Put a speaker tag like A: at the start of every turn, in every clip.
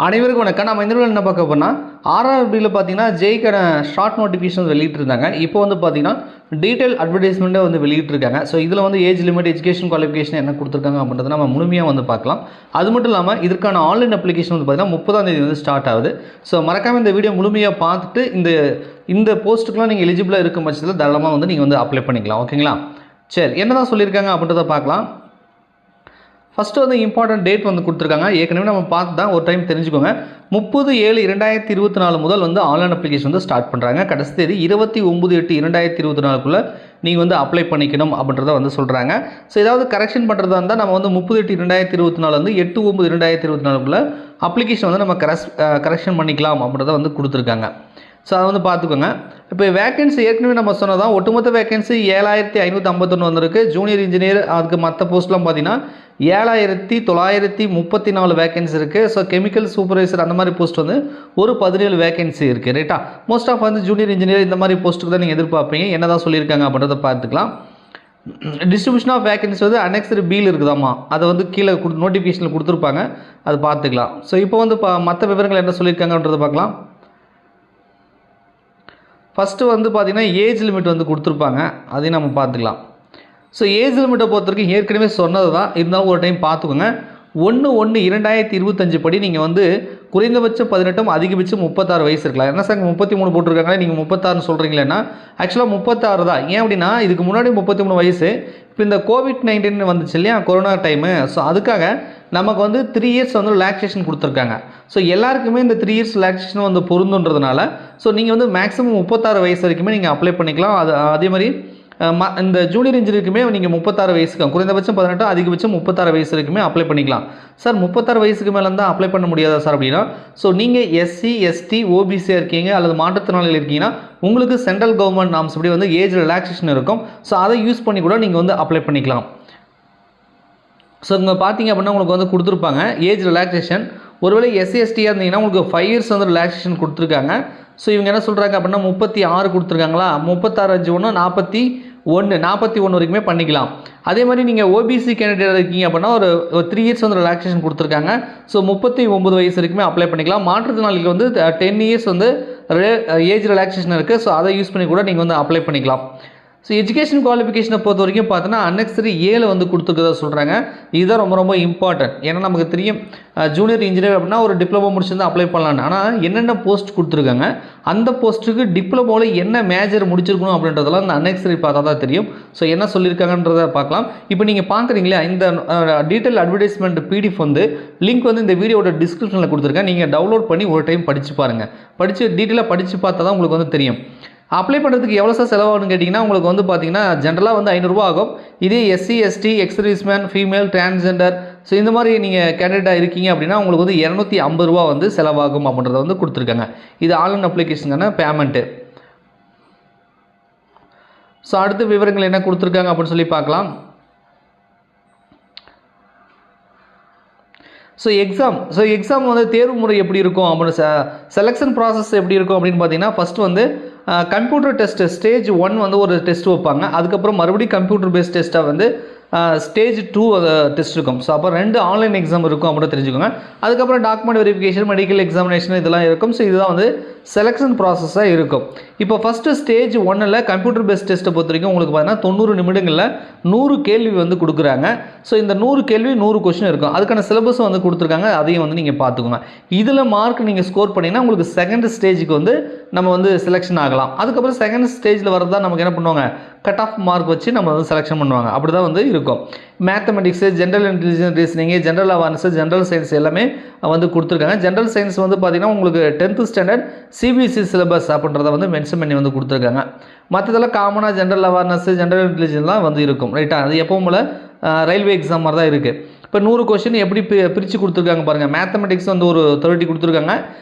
A: அனைவருக்கும் வணக்கம். நம்ம இந்த வீடியோவில் என்ன பார்க்க போனால் ஆர்ஆர்பியில் பார்த்தீங்கன்னா ஜெய்க்கான ஷார்ட் நோட்டிஃபிகேஷன் வெளியிட்டிருந்தாங்க. இப்போ வந்து பார்த்தீங்கன்னா டீட்டெயில் அட்வர்டைஸ்மெண்ட்டை வந்து வெளியிட்டிருக்காங்க. ஸோ இதில் வந்து ஏஜ் லிமிட், எஜுகேஷன் குவாலிஃபிகேஷன் என்ன கொடுத்துருக்காங்க அப்படின்றத நம்ம முழுமையாக வந்து பார்க்கலாம். அது மட்டும் இல்லாமல் இதற்கான ஆன்லைன் அப்ளிகேஷன் வந்து பார்த்தீங்கன்னா 30ஆம் தேதி வந்து ஸ்டார்ட் ஆகுது. ஸோ மறக்காமல் இந்த வீடியோ முழுமையாக பார்த்துட்டு இந்த போஸ்ட்டுக்கெலாம் நீங்கள் எலிஜிபிளாக இருக்கும் பட்சத்தில் தாராளமாக வந்து நீங்கள் வந்து அப்ளை பண்ணிக்கலாம். ஓகேங்களா? சரி, என்ன தான் சொல்லியிருக்காங்க அப்படின்றத பார்க்கலாம். ஃபஸ்ட்டு வந்து இம்பார்ட்டன்ட் டேட் வந்து கொடுத்துருக்காங்க. ஏற்கனவே நம்ம பார்த்து தான் ஒரு டைம் தெரிஞ்சுக்கோங்க. 30/7/2024 முதல் வந்து ஆன்லைன் அப்ளிகேஷன் வந்து ஸ்டார்ட் பண்ணுறாங்க. கடைசி தேதி 29/8/2024 நீங்கள் வந்து அப்ளை பண்ணிக்கணும் அப்படின்றத வந்து சொல்கிறாங்க. ஸோ ஏதாவது கரெக்ஷன் பண்ணுறதா இருந்தால் நம்ம வந்து 30/8/2024 வந்து 8/9/2024 அப்ளிகேஷன் வந்து நம்ம கரெக்ஷன் பண்ணிக்கலாம் அப்படின்றத வந்து கொடுத்துருக்காங்க. ஸோ அதை வந்து பார்த்துக்கோங்க. இப்போ வேக்கன்சி ஏற்கனவே நம்ம சொன்னதான் ஒட்டுமொத்த வேக்கன்சி 7551 வந்திருக்கு. ஜூனியர் இன்ஜினியர் அதுக்கு மற்ற போஸ்ட்லாம் பார்த்தீங்கன்னா 7934 வேக்கன்சி இருக்குது. ஸோ கெமிக்கல் சூப்பர்வைசர் அந்த மாதிரி போஸ்ட் வந்து ஒரு 17 வேக்கன்சி இருக்குது. ரைட்டா? மோஸ்ட் ஆஃப் வந்து ஜூனியர் இன்ஜினியர் இந்த மாதிரி போஸ்ட்டுக்கு தான் நீங்கள் எதிர்பார்ப்பீங்க. என்ன தான் சொல்லியிருக்காங்க அப்படின்றத பார்த்துக்கலாம். டிஸ்ட்ரிபியூஷன் ஆஃப் வேக்கன்சி வந்து அனெக்ஸ்டு பியில் இருக்குதாம்மா, அதை வந்து கீழே நோட்டிஃபிகேஷனில் கொடுத்துருப்பாங்க, அது பார்த்துக்கலாம். ஸோ இப்போ வந்து மற்ற விவரங்கள் என்ன சொல்லியிருக்காங்கன்றதை பார்க்கலாம். ஃபஸ்ட்டு வந்து பார்த்திங்கன்னா ஏஜ் லிமிட் வந்து கொடுத்துருப்பாங்க, அதையும் நம்ம பார்த்துக்கலாம். ஸோ ஏஜ் லிமிட்டை பொறுத்த வரைக்கும் ஏற்கனவே சொன்னது தான், இருந்தாலும் ஒரு டைம் பார்த்துக்கோங்க. 1/1/2025 படி நீங்கள் வந்து குறைந்தபட்சம் 18, அதிகபட்சம் 36 வயசு இருக்கலாம். என்ன சார் 33 போட்டிருக்காங்க, நீங்கள் 36 சொல்கிறீங்களேன்னா ஆக்சுவலாக 36 தான். ஏன் அப்படின்னா இதுக்கு முன்னாடி 33 வயசு. இப்போ இந்த COVID-19 வந்துச்சு இல்லையா, கொரோனா டைமு. ஸோ அதுக்காக நமக்கு வந்து 3 இயர்ஸ் வந்து ரிலாக்ஸேஷன் கொடுத்துருக்காங்க. ஸோ எல்லாருக்குமே இந்த 3 இயர்ஸ் ரிலாக்ஸேஷன் வந்து பொருந்துன்றதுனால ஸோ நீங்கள் வந்து மேக்ஸிமம் 36 வயசு வரைக்குமே நீங்கள் அப்ளை பண்ணிக்கலாம். அதே மாதிரி இந்த ஜூனியர் இன்ஜினியருக்குமே நீங்கள் 36 வயசுக்கு குறைந்தபட்சம் 18, அதிகபட்சம் 36 வயசு வரைக்குமே அப்ளை பண்ணிக்கலாம். சார் 36 வயசுக்கு மேலே தான் அப்ளை பண்ண முடியாதா சார் அப்படின்னா, ஸோ நீங்கள் எஸ்சி, எஸ்டி, ஓபிசியாக இருக்கீங்க அல்லது மாற்றுத்திறனாளிகள் இருக்கீங்கன்னா உங்களுக்கு சென்ட்ரல் கவர்மெண்ட் நாம்ஸ் படி வந்து ஏஜ் ரிலாக்ஸேஷன் இருக்கும். ஸோ அதை யூஸ் பண்ணி கூட நீங்கள் வந்து அப்ளை பண்ணிக்கலாம். ஸோ இங்கே பார்த்தீங்க அப்படின்னா உங்களுக்கு வந்து கொடுத்துருப்பாங்க ஏஜ் ரிலாக்ஸேஷன். ஒருவேளை எஸ்சி, எஸ்டியாக இருந்தீங்கன்னா உங்களுக்கு 5 இயர்ஸ் வந்து ரிலாக்ஸேஷன் கொடுத்துருக்காங்க. ஸோ இவங்க என்ன சொல்கிறாங்க அப்படின்னா 36 கொடுத்துருக்காங்களா, 36 5 41 வரைக்குமே பண்ணிக்கலாம். அதே மாதிரி நீங்கள் ஓபிசி கேண்டிடேட் இருக்கீங்க அப்படின்னா ஒரு 3 இயர்ஸ் வந்து ரிலாக்ஸேஷன் கொடுத்துருக்காங்க. ஸோ 39 வயசு வரைக்குமே அப்ளை பண்ணிக்கலாம். மாற்றுத்திறனாளிகள் வந்து 10 இயர்ஸ் வந்து ஏஜ் ரிலாக்ஸேஷன் இருக்குது. ஸோ அதை யூஸ் பண்ணி கூட நீங்கள் வந்து அப்ளை பண்ணிக்கலாம். ஸோ எஜுகேஷன் குவாலிஃபிகேஷனை பொறுத்த வரைக்கும் பார்த்தோன்னா அன்னெக்ஸரி 7 வந்து கொடுத்துருக்கதா சொல்கிறாங்க. இதுதான் ரொம்ப ரொம்ப இம்பார்ட்டன்ட். ஏன்னா நமக்கு தெரியும் ஜூனியர் இன்ஜினியர் அப்படின்னா ஒரு டிப்ளமோ முடிச்சிருந்து அப்ளை பண்ணலான்னு. ஆனால் என்னென்ன போஸ்ட் கொடுத்துருக்காங்க, அந்த போஸ்ட்டுக்கு டிப்ளமோவில் என்ன மேஜர் முடிச்சிருக்கணும் அப்படின்றதெல்லாம் இந்த அன்னெக்ஸரி பார்த்தா தான் தெரியும். ஸோ என்ன சொல்லியிருக்காங்கன்றதை பார்க்கலாம். இப்போ நீங்கள் பார்க்குறீங்களா இந்த டீட்டெயில் அட்வர்டைஸ்மெண்ட் பிடிஎஃப் வந்து லிங்க் வந்து இந்த வீடியோட டிஸ்கிரிப்ஷனில் கொடுத்துருக்கேன். நீங்கள் டவுன்லோட் பண்ணி ஒரு டைம் படித்து பாருங்கள். டீட்டெயிலாக படித்து பார்த்தா தான் உங்களுக்கு வந்து தெரியும். அப்ளை பண்ணுறதுக்கு எவ்வளோ சார் செலவாகுன்னு கேட்டிங்கன்னா உங்களுக்கு வந்து பார்த்தீங்கன்னா ஜென்ரலாக வந்து 500 ரூபா ஆகும். இதே SC, ST, ex serviceman, female, transgender so இந்த மாதிரி நீங்கள் கேண்டிடேட்டாக இருக்கீங்க அப்படின்னா உங்களுக்கு வந்து 250 ரூபா வந்து செலவாகும் அப்படின்றத வந்து கொடுத்துருக்காங்க. இது ஆன்லைன் அப்ளிகேஷனுக்கான பேமெண்ட்டு. ஸோ அடுத்த விவரங்கள் என்ன கொடுத்துருக்காங்க அப்படின்னு சொல்லி பார்க்கலாம். ஸோ எக்ஸாம் வந்து தேர்வு முறை எப்படி இருக்கும் அப்படின்னு செலெக்ஷன் ப்ராசஸ் எப்படி இருக்கும் அப்படின்னு பார்த்தீங்கன்னா ஃபஸ்ட்டு வந்து கம்ப்யூட்டர் டெஸ்ட்டு ஸ்டேஜ் 1 வந்து ஒரு டெஸ்ட் வைப்பாங்க. அதுக்கப்புறம் மறுபடியும் கம்ப்யூட்டர் பேஸ்ட் டெஸ்ட்டாக வந்து ஸ்டேஜ் 2 டெஸ்ட் இருக்கும். ஸோ அப்போ 2 ஆன்லைன் எக்ஸாம் இருக்கும் அப்படின்னு தெரிஞ்சுக்கோங்க. அதுக்கப்புறம் டாக்குமெண்ட் வெரிஃபிகேஷன், மெடிக்கல் எக்ஸாமினேஷன் இதெல்லாம் இருக்கும். ஸோ இதுதான் வந்து செலெக்ஷன் ப்ராசஸாக இருக்கும். இப்போ ஃபஸ்ட்டு ஸ்டேஜ் 1ல் கம்ப்யூட்டர் பேஸ்ட் டெஸ்ட்டை பொறுத்த வரைக்கும் உங்களுக்கு பார்த்தீங்கன்னா 90 நிமிடங்களில் 100 கேள்வி வந்து கொடுக்குறாங்க. ஸோ இந்த 100 கேள்வி 100 கொஸ்டின் இருக்கும். அதுக்கான சிலபஸும் வந்து கொடுத்துருக்காங்க. அதையும் வந்து நீங்கள் பார்த்துக்கோங்க. இதில் மார்க் நீங்கள் ஸ்கோர் பண்ணிங்கன்னா உங்களுக்கு செகண்ட் ஸ்டேஜுக்கு வந்து நம்ம வந்து செலெக்ஷன் ஆகலாம். அதுக்கப்புறம் செகண்ட் ஸ்டேஜில் வரது தான் நமக்கு என்ன பண்ணுவாங்க, கட் ஆஃப் மார்க் வச்சு நம்ம வந்து செலெக்ஷன் பண்ணுவாங்க. அப்படி தான் வந்து இருக்கும். Mathematics, general intelligence, reasoning, general awareness, general science எல்லாமே வந்து கொடுத்துருக்காங்க. ஜென்ரல் சயின்ஸ் வந்து பார்த்திங்கன்னா உங்களுக்கு 10th ஸ்டாண்டர்ட் சிபிஎஸ்சி சிலபஸ் அப்படின்றத வந்து மென்ஷன் பண்ணி வந்து கொடுத்துருக்காங்க. மற்றதெல்லாம் காமனாக ஜென்ரல் அவேர்னஸ், ஜென்ரல் இன்டெலிஜென்ஸ்லாம் வந்து இருக்கும். ரைட்டா? அது எப்பவும் போல் ரயில்வே எக்ஸாம் மாதிரி தான் இருக்குது. இப்போ 100 கொஸ்டின் எப்படி பிரித்து கொடுத்துருக்காங்க பாருங்கள். மேத்தமெட்டிக்ஸ் வந்து ஒரு 30 கொடுத்துருக்காங்க.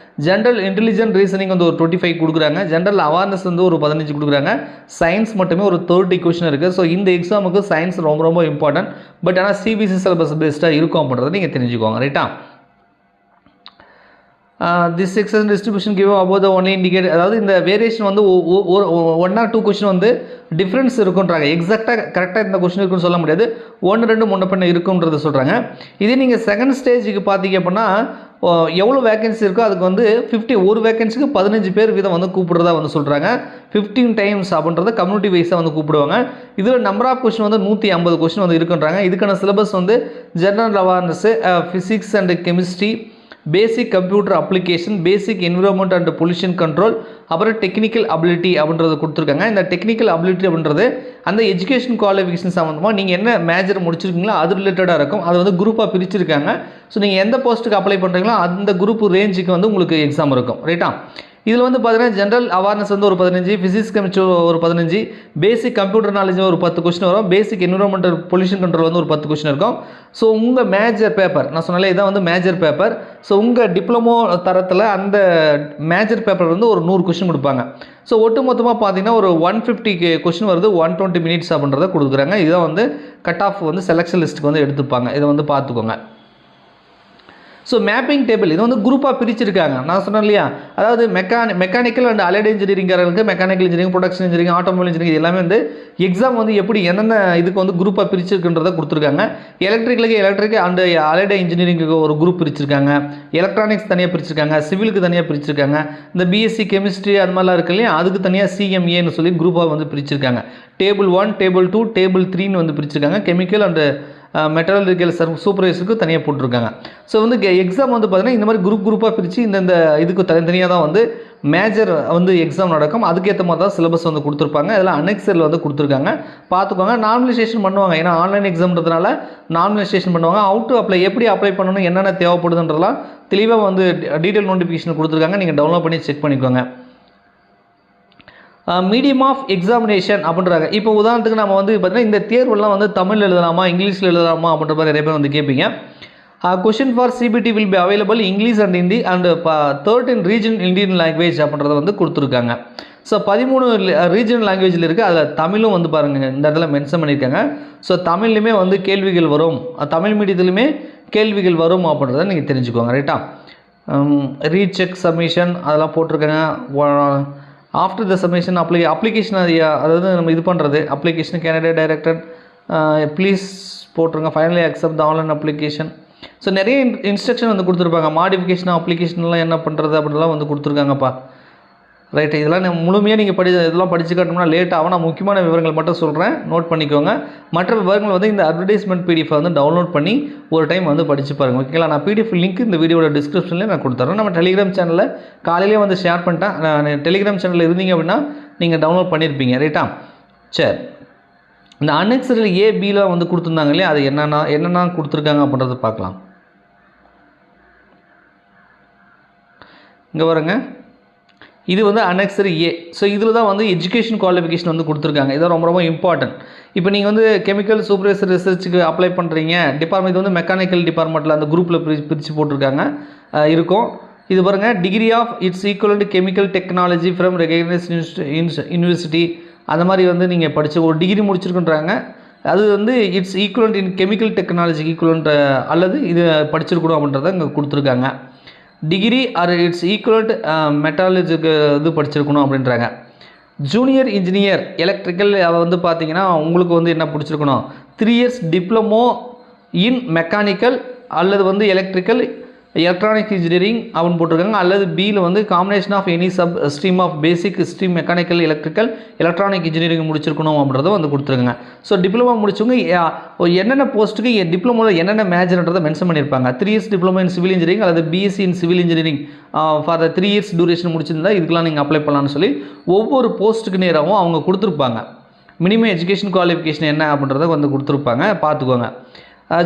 A: ஜென்ரல் இன்டெலிஜென்ட் ரீசனிங் வந்து ஒரு 25 கொடுக்குறாங்க. ஜென்ரல் அவேர்னஸ் வந்து ஒரு 15 கொடுக்குறாங்க. சயின்ஸ் மட்டுமே ஒரு 30 கொஸ்டின் இருக்குது. ஸோ இந்த எக்ஸாமுக்கு சயின்ஸ் ரொம்ப ரொம்ப இம்பார்ட்டன்ட். பட் ஆனால் சிபிஎஸ்சி சிலபஸ் பெஸ்ட்டாக இருக்கும் அப்படின்றத நீங்கள் தெரிஞ்சுக்கோங்க. ரைட்டா? this section distribution given above the only indicate அதாவது இந்த வேரியேஷன் வந்து 1 or 2 கொஸ்டின் வந்து டிஃப்ரென்ஸ் இருக்குன்றாங்க. எக்ஸாக்டாக கரெக்டாக இந்த கொஸ்டின் இருக்குன்னு சொல்ல முடியாது. 1 2 3 இருக்குன்றது சொல்கிறாங்க. இதே நீங்கள் செகண்ட் ஸ்டேஜுக்கு பார்த்தீங்க அப்படின்னா எவ்வளோ வேகன்சி இருக்கோ அதுக்கு வந்து 50 ஒரு வேகன்சிக்கு 15 பேர் வீதம் வந்து கூப்பிடுறதா வந்து சொல்கிறாங்க. 15 டைம்ஸ் அப்படின்றத கம்யூனிட்டி வைஸாக வந்து கூப்பிடுவாங்க. இதில் நம்பர் ஆஃப் கொஸ்டின் வந்து 150 கொஸ்டின் வந்து இருக்குன்றாங்க. இதுக்கான சிலபஸ் வந்து general awareness, physics and chemistry, basic computer application, basic environment and pollution control, அப்புறம் டெக்னிக்கல் அபிலிட்டி அப்படின்றத கொடுத்துருக்காங்க. இந்த டெக்னிக்கல் அபிலிட்டி அப்படின்றது அந்த எஜுகேஷன் குவாலிஃபிகேஷன் சம்மந்தமாக நீங்கள் என்ன மேஜர் முடிச்சிருக்கீங்களோ அது ரிலேட்டடாக இருக்கும். அது வந்து குரூப்பாக பிரிச்சிருக்காங்க. ஸோ நீங்கள் எந்த போஸ்ட்டுக்கு அப்ளை பண்ணுறீங்களோ அந்த குரூப் ரேஞ்சுக்கு வந்து உங்களுக்கு எக்ஸாம் இருக்கும். ரைட்டா? இதில் வந்து பார்த்தீங்கன்னா ஜென்ரல் அவேர்னஸ் வந்து ஒரு 15, ஃபிசிக்ஸ் கெமிஸ்ட்ரி ஒரு 15, பேசிக் கம்ப்யூட்டர் நாலேஜ் ஒரு 10 கொஸ்டின் வரும், பேசிக் என்விரான்மெண்டல் பொல்யூஷன் கண்ட்ரோல் வந்து ஒரு 10 கொஸ்டின் இருக்கும். ஸோ உங்கள் மேஜர் பேப்பர் நான் சொன்னாலே இதான் வந்து மேஜர் பேப்பர். ஸோ உங்கள் டிப்ளமோ தரத்தில் அந்த மேஜர் பேப்பர் வந்து ஒரு 100 கொஸ்டின் கொடுப்பாங்க. ஸோ ஒட்டு மொத்தமாக பார்த்தீங்கன்னா ஒரு 150 கொஸ்டின் வருது, 120 மினிட்ஸ் அப்படின்றத கொடுக்குறாங்க. இதுதான் வந்து கட் ஆஃப் வந்து செலெக்ஷன் லிஸ்ட்டுக்கு வந்து எடுத்துப்பாங்க. இதை வந்து பார்த்துக்கோங்க. ஸோ மேப்பிங் டேபிள் இது வந்து குரூப்பாக பிரிச்சிருக்காங்க. நான் சொன்னேன் இல்லையா, அதாவது மெக்கானிக்கல் அண்ட் அலைடு இன்ஜினியரிங்காரங்களுக்கு mechanical engineering, production engineering, automobile engineering எல்லாமே வந்து எக்ஸாம் வந்து எப்படி என்னென்ன இதுக்கு வந்து குரூப்பாக பிரிச்சிருக்குன்றதை கொடுத்துருக்காங்க. எலக்ட்ரிக் அண்ட் அலைடு இன்ஜினியரிங்க்கு ஒரு குரூப் பிரிச்சிருக்காங்க, எலக்ட்ரானிக்ஸ் தனியாக பிரிச்சிருக்காங்க, சிவிலுக்கு தனியாக பிரிச்சிருக்காங்க, இந்த பிஎஸ்சி கெமிஸ்ட்ரி அது மாதிரிலாம் இருக்கு இல்லையா, அதுக்கு தனியாக சிஎம்ஏன்னு சொல்லி குரூப்பாக வந்து பிரிச்சிருக்காங்க. டேபிள் 1, டேபிள் 2, டேபிள் 3ன்னு வந்து பிரிச்சிருக்காங்க. கெமிக்கல் அண்டு மெட்டரலிக்கல் சூப்பர்வைசருக்கு தனியாக போட்டிருக்காங்க. ஸோ வந்து எக்ஸாம் வந்து பார்த்தீங்கன்னா இந்த மாதிரி குரூப்பாக பிரித்து இந்த இதுக்கு தனித்தனியாக தான் வந்து மேஜர் வந்து எக்ஸாம் நடக்கும். அதுக்கேற்ற மாதிரி தான் சிலபஸ் வந்து கொடுத்துருப்பாங்க. அதில் அனெக்ஸரில் வந்து கொடுத்துருக்காங்க, பார்த்துக்கோங்க. நார்மலைசேஷன் பண்ணுவாங்க, ஏன்னா ஆன்லைன் எக்ஸாம்ன்றதுனால நார்மலைசேஷன் பண்ணுவாங்க. அவுட் டு அப்ளை எப்படி அப்ளை பண்ணணும், என்னென்ன தேவைப்படுதுன்றதெல்லாம் தெளிவாக வந்து டீட்டெயில் நோட்டிஃபிகேஷன் கொடுத்துருக்காங்க. நீங்கள் டவுன்லோட் பண்ணி செக் பண்ணிக்கோங்க. மீடியம் ஆஃப் எக்ஸாமினேஷன் அப்படின்றாங்க. இப்போ உதாரணத்துக்கு நம்ம வந்து பார்த்தீங்கன்னா இந்த தேர்வெல்லாம் வந்து தமிழ் எழுதலாமா இங்கிலீஷில் எழுதலாமா அப்படின்ற மாதிரி நிறைய பேர் வந்து கேட்பீங்க. Question for CBT will be available English and Hindi and 13 region Indian language அப்படின்றத வந்து கொடுத்துருக்காங்க. ஸோ 13 ரீஜனல் லாங்குவேஜில் இருக்குது. அதில் தமிழும் வந்து பாருங்கள் இந்த இடத்துல மென்ஷன் பண்ணியிருக்காங்க. ஸோ தமிழ்லையுமே வந்து கேள்விகள் வரும், தமிழ் மீடியத்துலையுமே கேள்விகள் வரும் அப்படின்றத நீங்கள் தெரிஞ்சுக்கோங்க. ரைட்டா? ரீசெக் சப்மிஷன் அதெல்லாம் போட்டிருக்காங்க. ஆஃப்டர் த சப்மிஷன் அப்ளிகேஷன் அதாவது நம்ம இது பண்ணுறது அப்ளிகேஷன் கேண்டிடேட் டைரக்டட் ப்ளீஸ் போட்டிருங்க. Finally accept the online application. So நிறைய இன்ஸ்ட்ரக்ஷன் வந்து கொடுத்துருப்பாங்க. மாடிஃபிகேஷன் அப்ளிகேஷன்லாம் என்ன பண்ணுறது அப்படின்லாம் வந்து கொடுத்துருக்காங்கப்பா. ரைட்டு, இதெல்லாம் முழுமையாக நீங்கள் இதெல்லாம் படித்து காட்டணும்னா லேட் ஆகும். நான் முக்கியமான விவரங்கள் மட்டும் சொல்கிறேன், நோட் பண்ணிக்கோங்க. மற்ற விவரங்கள் வந்து இந்த அட்வர்டைஸ்மெண்ட் பிடிஎஃப் வந்து டவுன்லோட் பண்ணி ஒரு டைம் வந்து படித்து பாருங்கள். ஓகேங்களா? நான் பிடிஎஃப் லிங்க் இந்த வீடியோட டிஸ்கிரிப்ஷன்லேயே நான் கொடுத்துட்றேன். நம்ம டெலிகிராம் சேனலில் காலையிலே வந்து ஷேர் பண்ணிட்டேன். நான் டெலிகிராம் சேனலில் இருந்தீங்க அப்படின்னா நீங்கள் டவுன்லோட் பண்ணியிருப்பீங்க. ரைட்டா? சரி, இந்த அன்எக்ஸரில் ஏபியில் வந்து கொடுத்துருந்தாங்க இல்லையா, அது என்னென்னா கொடுத்துருக்காங்க அப்படின்றத பார்க்கலாம். இங்கே வருங்க, இது வந்து அனெக்ஸரி ஏ. ஸோ இதில் தான் வந்து எஜுகேஷன் குவாலிஃபிகேஷன் வந்து கொடுத்துருக்காங்க. இதான் ரொம்ப ரொம்ப இம்பார்ட்டன்ட். இப்போ நீங்கள் வந்து கெமிக்கல் சூப்பர்வைசர் ரிசர்ச்சுக்கு அப்ளை பண்ணுறீங்க டிபார்ட்மெண்ட், இது வந்து மெக்கானிக்கல் டிபார்ட்மெண்ட்டில் அந்த குரூப்பில் பிரித்து போட்டிருக்காங்க இருக்கும். இது பாருங்கள், degree of it's equal to chemical technology from recognised university அந்த மாதிரி வந்து நீங்கள் படித்து ஒரு டிகிரி முடிச்சிருக்குன்றாங்க. அது வந்து it's equivalent in chemical technology equivalent அல்லது இது படிச்சிருக்கணும் அப்படின்றத இங்கே கொடுத்துருக்காங்க. டிகிரி ஆர் இட்ஸ் ஈக்குவலண்ட் மெட்டாலஜிக்கு இது படிச்சிருக்கணும் அப்படின்றாங்க. ஜூனியர் இன்ஜினியர் எலக்ட்ரிக்கல் அதை வந்து பார்த்தீங்கன்னா உங்களுக்கு வந்து என்ன பிடிச்சிருக்கணும், 3 இயர்ஸ் டிப்ளமோ இன் மெக்கானிக்கல் அல்லது வந்து எலக்ட்ரானிக் இன்ஜினியரிங் அப்படின்னு போட்டிருக்காங்க. அல்லது பியில் வந்து combination of any sub stream of basic stream mechanical electronic engineering முடிச்சிருக்கணும் அப்படின்றத வந்து கொடுத்துருக்காங்க. ஸோ டிப்ளமோ முடிச்சவங்க என்னென்ன போஸ்ட்டுக்கு டிப்ளமோவில் என்னென்ன மேஜர்ன்றதை மென்ஷன் பண்ணியிருப்பாங்க. 3 years diploma in civil engineering அல்லது BSc in civil engineering for the 3 years duration முடிச்சிருந்தா இதுக்கெலாம் நீங்கள் அப்ளை பண்ணலான்னு சொல்லி ஒவ்வொரு போஸ்ட்டுக்கு நேராகவும் அவங்க கொடுத்துருப்பாங்க. மினிமம் எஜுகேஷன் குவாலிஃபிகேஷன் என்ன அப்படின்றத வந்து கொடுத்துருப்பாங்க, பார்த்துக்கோங்க.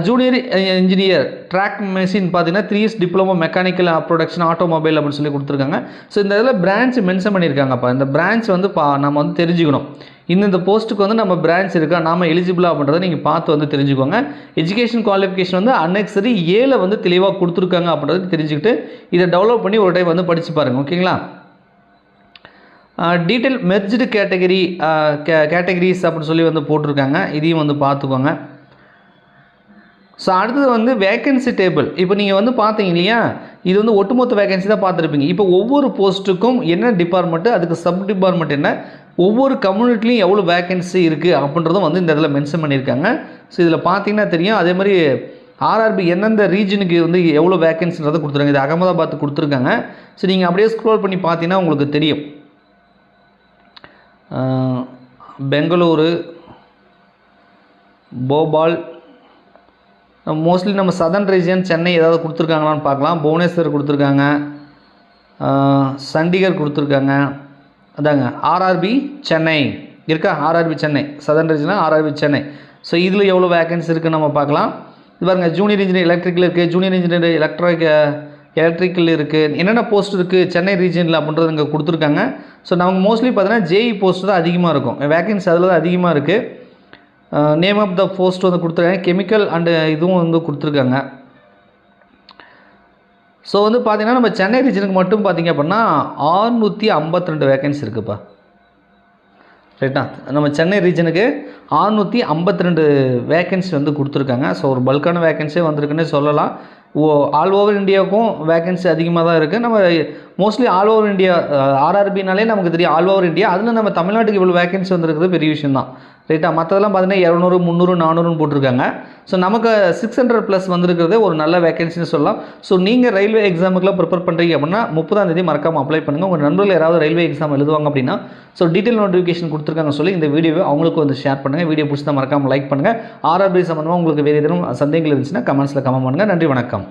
A: ஜூனியர் இன்ஜினியர் ட்ராக் மெஷின் பார்த்தீங்கன்னா 3 years diploma mechanical production automobile அப்படின்னு சொல்லி கொடுத்துருக்காங்க. ஸோ இந்த இதில் பிரான்ச் மென்ஷன் பண்ணியிருக்காங்கப்பா. இந்த பிரான்ச் வந்து நம்ம வந்து தெரிஞ்சுக்கணும். இந்த போஸ்ட்டுக்கு வந்து நம்ம பிரான்ச் இருக்கா, நாம் எலிஜிபிளா அப்படின்றத நீங்கள் பார்த்து வந்து தெரிஞ்சுக்கோங்க. எஜுகேஷன் குவாலிஃபிகேஷன் வந்து அன்எக்ஸரி ஏல வந்து தெளிவாக கொடுத்துருக்காங்க அப்படின்றத தெரிஞ்சுக்கிட்டு இதை டெவலப் பண்ணி ஒரு டைம் வந்து படித்து பாருங்கள். ஓகேங்களா? டீட்டெயில் மெர்ஜ்டு கேட்டகரிஸ் அப்படின்னு சொல்லி வந்து போட்டிருக்காங்க. இதையும் வந்து பார்த்துக்கோங்க. ஸோ அடுத்தது வந்து வேக்கன்சி டேபிள். இப்போ நீங்கள் வந்து பார்த்தீங்க இல்லையா, இது வந்து ஒட்டுமொத்த வேகன்சி தான் பார்த்துருப்பீங்க. இப்போ ஒவ்வொரு போஸ்ட்டுக்கும் என்ன டிபார்ட்மெண்ட்டு, அதுக்கு சப் டிபார்ட்மெண்ட் என்ன, ஒவ்வொரு கம்யூனிட்டிலையும் எவ்வளோ வேகன்சி இருக்குது அப்படின்றதும் வந்து இந்த இடத்துல மென்ஷன் பண்ணியிருக்காங்க. ஸோ இதில் பார்த்தீங்கன்னா தெரியும். அதே மாதிரி ஆர்ஆர்பி எந்தெந்த ரீஜனுக்கு வந்து எவ்வளோ வேக்கன்சின்றதை கொடுத்துருக்காங்க. இது அகமதாபாத் கொடுத்துருக்காங்க. ஸோ நீங்கள் அப்படியே ஸ்க்ரோல் பண்ணி பார்த்தீங்கன்னா உங்களுக்கு தெரியும். பெங்களூரு, போபால், மோஸ்ட்லி நம்ம சதர்ன் ரீஜியன் சென்னை ஏதாவது கொடுத்துருக்காங்களான்னு பார்க்கலாம். புவனேஸ்வர் கொடுத்துருக்காங்க, சண்டிகர் கொடுத்துருக்காங்க. அதாங்க ஆர்ஆர்பி சென்னை இருக்கா, ஆர்ஆர்பி சென்னை சதர்ன் ரீஜனாக ஆர்ஆர்பி சென்னை. ஸோ இதில் எவ்வளோ வேக்கன்சி இருக்குதுன்னு நம்ம பார்க்கலாம். இது பாருங்கள், ஜூனியர் இன்ஜினியர் எலக்ட்ரிக்கல் இருக்குது, ஜூனியர் இன்ஜினியர் எலக்ட்ரிக்கல் இருக்குது, என்னென்ன போஸ்ட் இருக்குது சென்னை ரீஜனில் அப்படின்றது இங்கே கொடுத்துருக்காங்க. ஸோ நமக்கு மோஸ்ட்லி பார்த்தீங்கன்னா ஜேஇ போஸ்ட் தான் அதிகமாக இருக்கும், வேக்கன்சி அதில் தான் அதிகமாக இருக்குது. நேம் ஆஃப் த போஸ்ட் வந்து கொடுத்துருக்காங்க, கெமிக்கல் அண்டு இதுவும் வந்து கொடுத்துருக்காங்க. ஸோ வந்து பார்த்திங்கன்னா நம்ம சென்னை ரீஜனுக்கு மட்டும் பார்த்திங்க அப்படின்னா 652 வேக்கன்சி இருக்குதுப்பா. ரைட்டா, நம்ம சென்னை ரீஜனுக்கு 652 வேக்கன்சி வந்து கொடுத்துருக்காங்க. ஸோ ஒரு பல்கான வேக்கன்சியே வந்திருக்குன்னு சொல்லலாம். ஆல் ஓவர் இந்தியாவுக்கும் வேக்கன்சி அதிகமாக தான் இருக்குது. நம்ம மோஸ்ட்லி ஆல் ஓவர் இந்தியா ஆர்ஆர்பினாலே நமக்கு தெரியும் ஆல் ஓவர் இந்தியா. அதில் நம்ம தமிழ்நாட்டுக்கு இவ்வளோ வேக்கன்சி வந்துருக்குது பெரிய விஷயம் தான். ரைட்டா, மற்றதெல்லாம் பார்த்தீங்கன்னா 200, 300, 400 போட்டிருக்காங்க. ஸோ நமக்கு 600+ வந்திருக்கிறது ஒரு நல்ல வேக்கன்சின்னு சொல்லலாம். ஸோ நீங்கள் ரயில்வே எக்ஸாமுக்குலாம் ப்ரிப்பேர் பண்ணுறீங்க அப்படின்னா 30ஆம் தேதி மறக்காமல் அப்ளை பண்ணுங்கள். உங்கள் நண்பர்கள் யாராவது ரயில்வே எக்ஸாம் எழுதுவாங்க அப்படின்னா ஸோ டீட்டெயில் நோட்டிஃபிகேஷன் கொடுத்துருக்காங்க சொல்லி இந்த வீடியோவை அவங்களுக்கு வந்து ஷேர் பண்ணுங்கள். வீடியோ பிடிச்சா மறக்காமல் லைக் பண்ணுங்கள். ஆர்ஆர்பி சம்மந்தமாக உங்களுக்கு வேறு எதுவும் சந்தேகங்கள் இருந்துச்சுன்னா கமெண்ட்ஸில் கமெண்ட் பண்ணுங்கள். நன்றி, வணக்கம்.